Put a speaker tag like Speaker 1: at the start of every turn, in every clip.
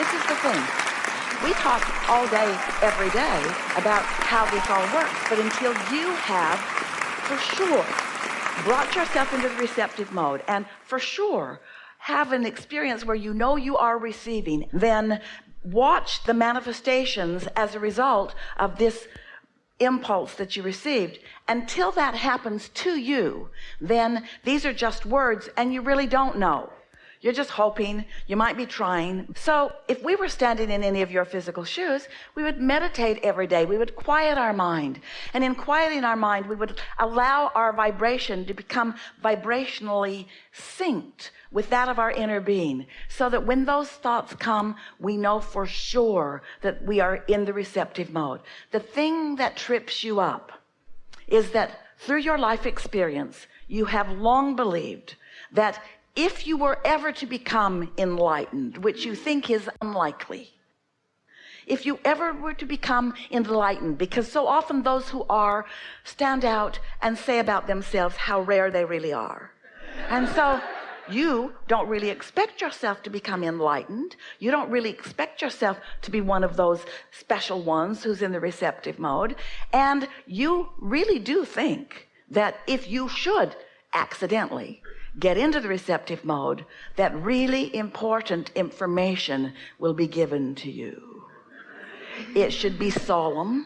Speaker 1: This is the thing. We talk all day, every day about how this all works, but until you have, for sure, brought yourself into the receptive mode and for sure have an experience where you know you are receiving, then watch the manifestations as a result of this impulse that you received. Until that happens to you, then these are just words and you really don't know. You're just hoping, you might be trying. So if we were standing in any of your physical shoes, we would meditate every day. We would quiet our mind. And in quieting our mind, we would allow our vibration to become vibrationally synced with that of our inner being, so that when those thoughts come, we know for sure that we are in the receptive mode. The thing that trips you up is that through your life experience, you have long believed that if you were ever to become enlightened, which you think is unlikely, if you ever were to become enlightened, because so often those who are stand out and say about themselves how rare they really are. And so you don't really expect yourself to become enlightened. You don't really expect yourself to be one of those special ones who's in the receptive mode. And you really do think that if you should accidentally get into the receptive mode, that really important information will be given to you. It should be solemn.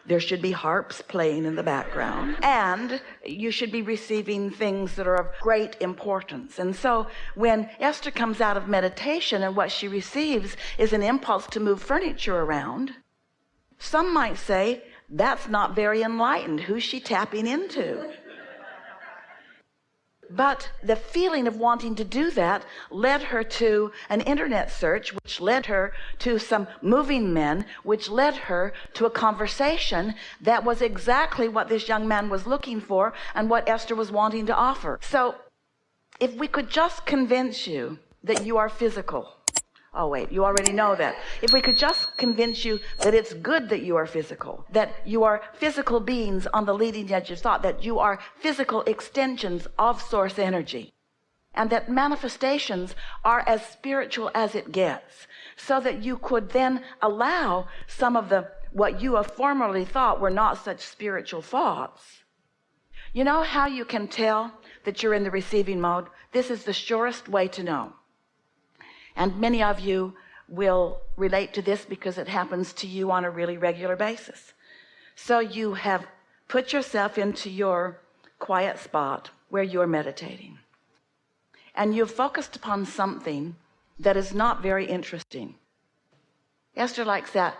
Speaker 1: There should be harps playing in the background, and you should be receiving things that are of great importance. And so when Esther comes out of meditation and what she receives is an impulse to move furniture around, some might say, that's not very enlightened. Who's she tapping into? But the feeling of wanting to do that led her to an internet search, which led her to some moving men, which led her to a conversation that was exactly what this young man was looking for and what Esther was wanting to offer. So if we could just convince you that you are physical. Oh, wait, you already know that. If we could just convince you that it's good that you are physical, that you are physical beings on the leading edge of thought, that you are physical extensions of source energy, and that manifestations are as spiritual as it gets, so that you could then allow some of the, what you have formerly thought were not such spiritual thoughts. You know how you can tell that you're in the receiving mode? This is the surest way to know. And many of you will relate to this because it happens to you on a really regular basis. So you have put yourself into your quiet spot where you're meditating. And you've focused upon something that is not very interesting. Esther likes that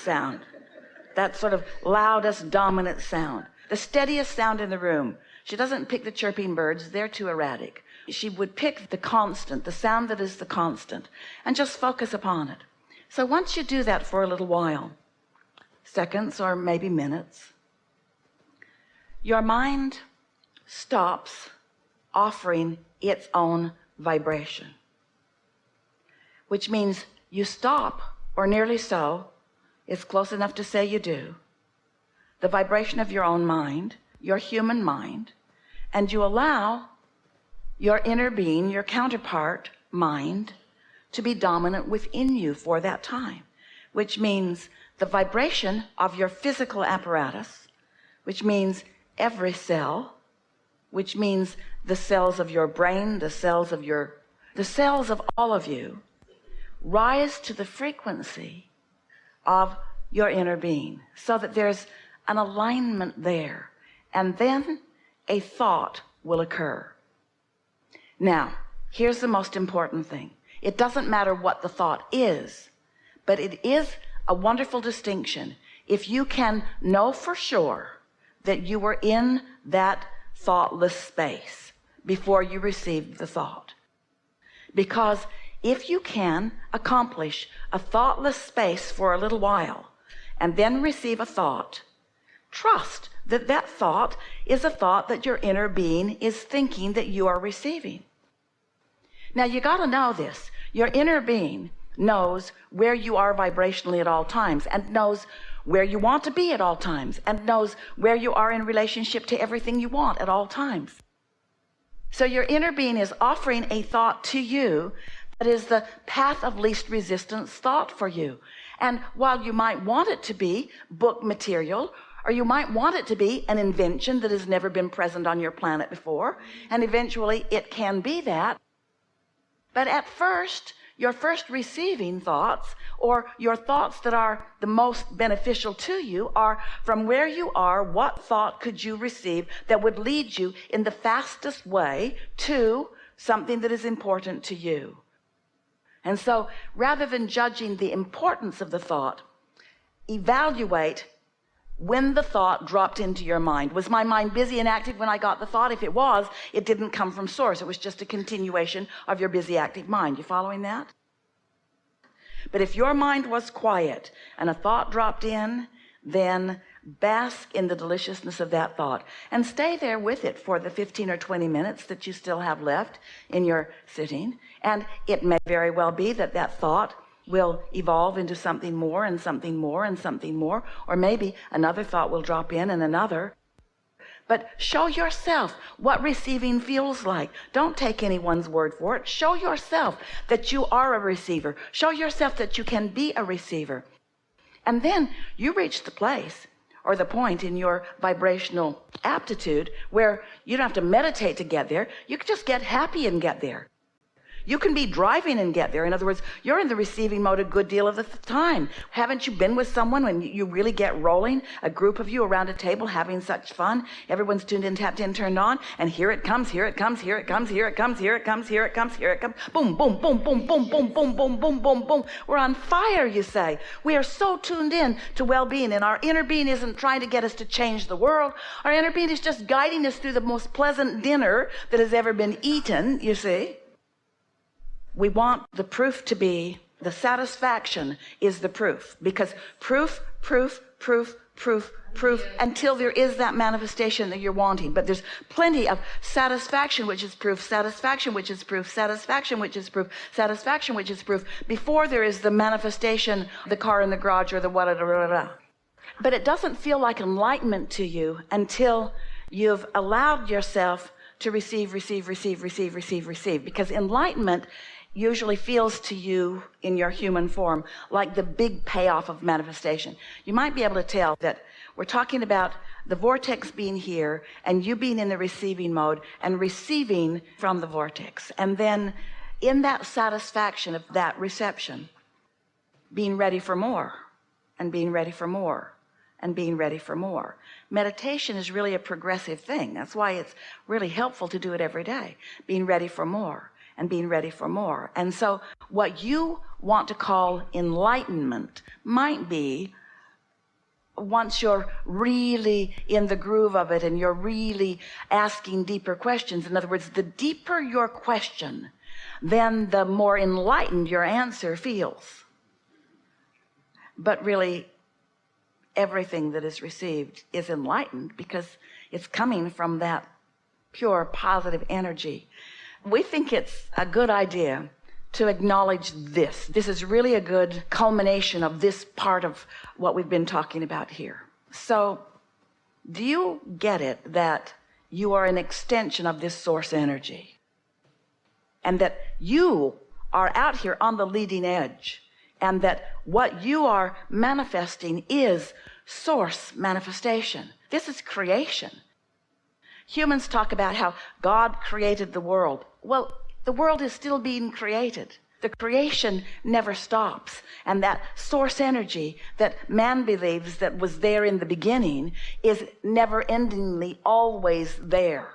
Speaker 1: sound, that sort of loudest, dominant sound, the steadiest sound in the room. She doesn't pick the chirping birds. They're too erratic. She would pick the constant, the sound that is the constant, and just focus upon it. So once you do that for a little while, seconds or maybe minutes, your mind stops offering its own vibration, which means you stop, or nearly so, it's close enough to say you do, the vibration of your own mind, your human mind, and you allow your inner being, your counterpart mind, to be dominant within you for that time, which means the vibration of your physical apparatus, which means every cell, which means the cells of your brain, the cells of all of you, rise to the frequency of your inner being, so that there's an alignment there, and then a thought will occur. Now, here's the most important thing. It doesn't matter what the thought is, but it is a wonderful distinction if you can know for sure that you were in that thoughtless space before you received the thought. Because if you can accomplish a thoughtless space for a little while and then receive a thought, trust that that thought is a thought that your inner being is thinking that you are receiving. Now you got to know this. Your inner being knows where you are vibrationally at all times, and knows where you want to be at all times, and knows where you are in relationship to everything you want at all times. So your inner being is offering a thought to you is the path of least resistance thought for you. And while you might want it to be book material, or you might want it to be an invention that has never been present on your planet before, and eventually it can be that, but at first, your first receiving thoughts, or your thoughts that are the most beneficial to you, are from where you are. What thought could you receive that would lead you in the fastest way to something that is important to you? And so rather than judging the importance of the thought, evaluate when the thought dropped into your mind. Was my mind busy and active when I got the thought? If it was, it didn't come from source. It was just a continuation of your busy, active mind. You following that? But if your mind was quiet and a thought dropped in, then bask in the deliciousness of that thought and stay there with it for the 15 or 20 minutes that you still have left in your sitting. And it may very well be that that thought will evolve into something more and something more and something more, or maybe another thought will drop in and another. But show yourself what receiving feels like. Don't take anyone's word for it. Show yourself that you are a receiver. Show yourself that you can be a receiver. And then you reach the place or the point in your vibrational aptitude where you don't have to meditate to get there. You can just get happy and get there. You can be driving and get there. In other words, you're in the receiving mode a good deal of the time. Haven't you been with someone when you really get rolling? A group of you around a table having such fun. Everyone's tuned in, tapped in, turned on, and here it comes, here it comes, here it comes, here it comes, here it comes, here it comes, here it comes. Boom, boom, boom, boom, boom, boom, boom, boom, boom, boom, boom. We're on fire, you say. We are so tuned in to well-being, and our inner being isn't trying to get us to change the world. Our inner being is just guiding us through the most pleasant dinner that has ever been eaten, you see. We want the proof to be, the satisfaction is the proof, because proof, until there is that manifestation that you're wanting. But there's plenty of satisfaction, which is proof, satisfaction, which is proof, satisfaction, which is proof, satisfaction, which is proof, before there is the manifestation, the car in the garage or the whatever. But it doesn't feel like enlightenment to you until you've allowed yourself to receive, because enlightenment usually feels to you in your human form like the big payoff of manifestation. You might be able to tell that we're talking about the vortex being here and you being in the receiving mode and receiving from the vortex, and then in that satisfaction of that reception, being ready for more and being ready for more and being ready for more. Meditation is really a progressive thing. That's why it's really helpful to do it every day. Being ready for more and being ready for more. And so what you want to call enlightenment might be, once you're really in the groove of it and you're really asking deeper questions. In other words, the deeper your question, then the more enlightened your answer feels. But really, everything that is received is enlightened because it's coming from that pure positive energy. We think it's a good idea to acknowledge this. This is really a good culmination of this part of what we've been talking about here. So, do you get it that you are an extension of this source energy? And that you are out here on the leading edge, and that what you are manifesting is source manifestation. This is creation. Humans talk about how God created the world. Well, the world is still being created. The creation never stops. And that source energy that man believes that was there in the beginning is never-endingly always there.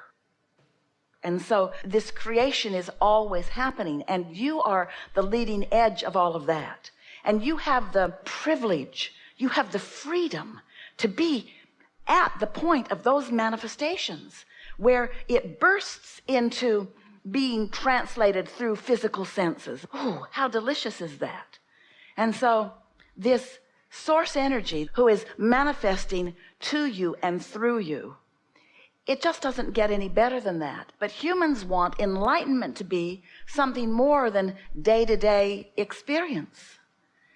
Speaker 1: And so this creation is always happening, and you are the leading edge of all of that. And you have the privilege, you have the freedom to be at the point of those manifestations where it bursts into being translated through physical senses. Oh, how delicious is that? And so this source energy who is manifesting to you and through you, it just doesn't get any better than that. But humans want enlightenment to be something more than day-to-day experience.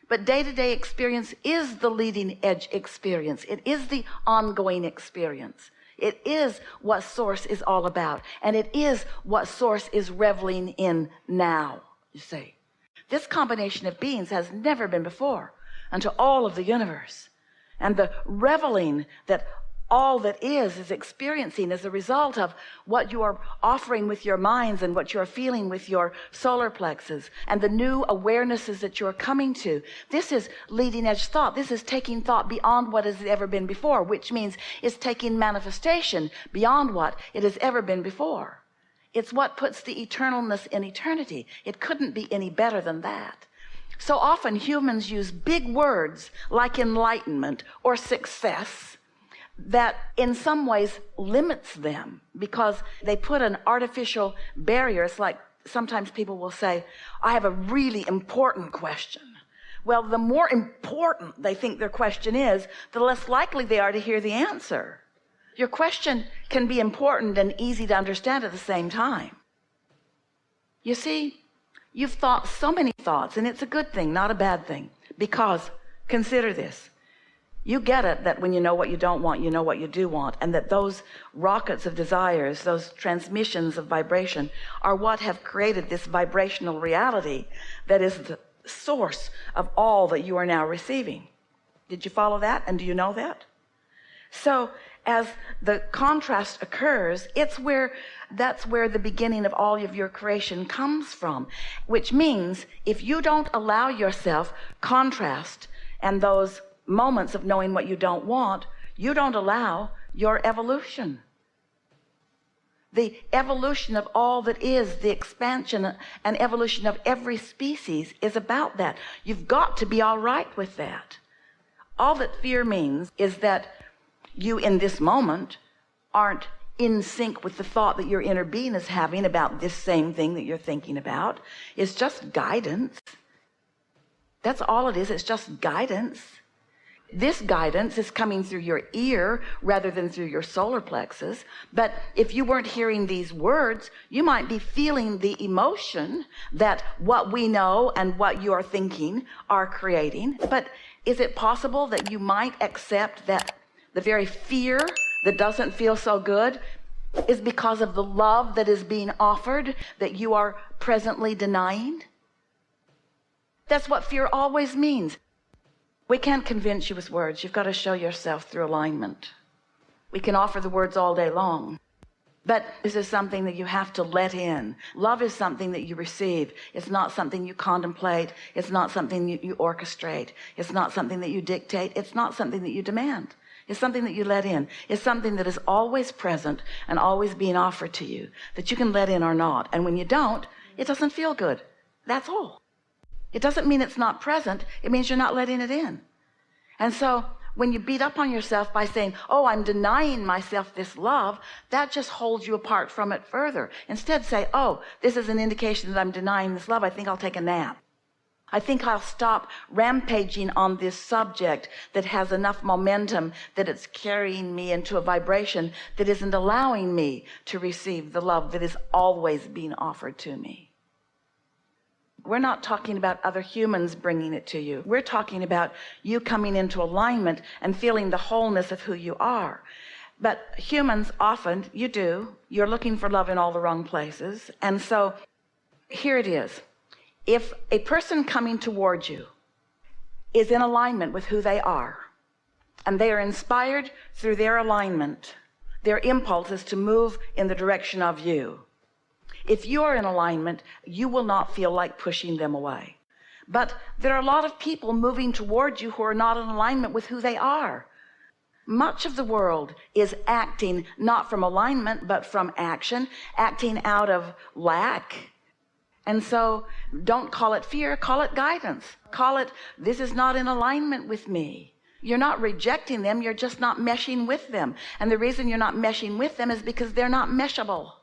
Speaker 1: But day-to-day experience is the leading edge experience. It is the ongoing experience. It is what source is all about. And it is what source is reveling in now, you see. This combination of beings has never been before unto all of the universe. And the reveling that all that is experiencing as a result of what you are offering with your minds and what you're feeling with your solar plexus and the new awarenesses that you're coming to. This is leading edge thought. This is taking thought beyond what has ever been before, which means it's taking manifestation beyond what it has ever been before. It's what puts the eternalness in eternity. It couldn't be any better than that. So often humans use big words like enlightenment or success that in some ways limits them because they put an artificial barrier. It's like sometimes people will say, I have a really important question. Well, the more important they think their question is, the less likely they are to hear the answer. Your question can be important and easy to understand at the same time. You see, you've thought so many thoughts, and it's a good thing, not a bad thing, because consider this. You get it that when you know what you don't want, you know what you do want, and that those rockets of desires, those transmissions of vibration are what have created this vibrational reality that is the source of all that you are now receiving. Did you follow that? And do you know that? So as the contrast occurs, that's where the beginning of all of your creation comes from, which means if you don't allow yourself contrast and those moments of knowing what you don't want, you don't allow your evolution. The evolution of all that is, the expansion and evolution of every species is about that. You've got to be all right with that. All that fear means is that you in this moment aren't in sync with the thought that your inner being is having about this same thing that you're thinking about. It's just guidance. That's all it is. It's just guidance. This guidance is coming through your ear rather than through your solar plexus. But if you weren't hearing these words, you might be feeling the emotion that what we know and what you are thinking are creating. But is it possible that you might accept that the very fear that doesn't feel so good is because of the love that is being offered that you are presently denying? That's what fear always means. We can't convince you with words. You've got to show yourself through alignment. We can offer the words all day long, but this is something that you have to let in. Love is something that you receive. It's not something you contemplate. It's not something you orchestrate. It's not something that you dictate. It's not something that you demand. It's something that you let in. It's something that is always present and always being offered to you, that you can let in or not. And when you don't, it doesn't feel good. That's all. It doesn't mean it's not present. It means you're not letting it in. And so when you beat up on yourself by saying, oh, I'm denying myself this love, that just holds you apart from it further. Instead say, oh, this is an indication that I'm denying this love. I think I'll take a nap. I think I'll stop rampaging on this subject that has enough momentum that it's carrying me into a vibration that isn't allowing me to receive the love that is always being offered to me. We're not talking about other humans bringing it to you. We're talking about you coming into alignment and feeling the wholeness of who you are. But humans often, you're looking for love in all the wrong places. And so here it is. If a person coming towards you is in alignment with who they are, and they are inspired through their alignment, their impulse is to move in the direction of you. If you're in alignment, you will not feel like pushing them away. But there are a lot of people moving towards you who are not in alignment with who they are. Much of the world is acting not from alignment, but from action, acting out of lack. And so don't call it fear, call it guidance. Call it, this is not in alignment with me. You're not rejecting them, you're just not meshing with them. And the reason you're not meshing with them is because they're not meshable.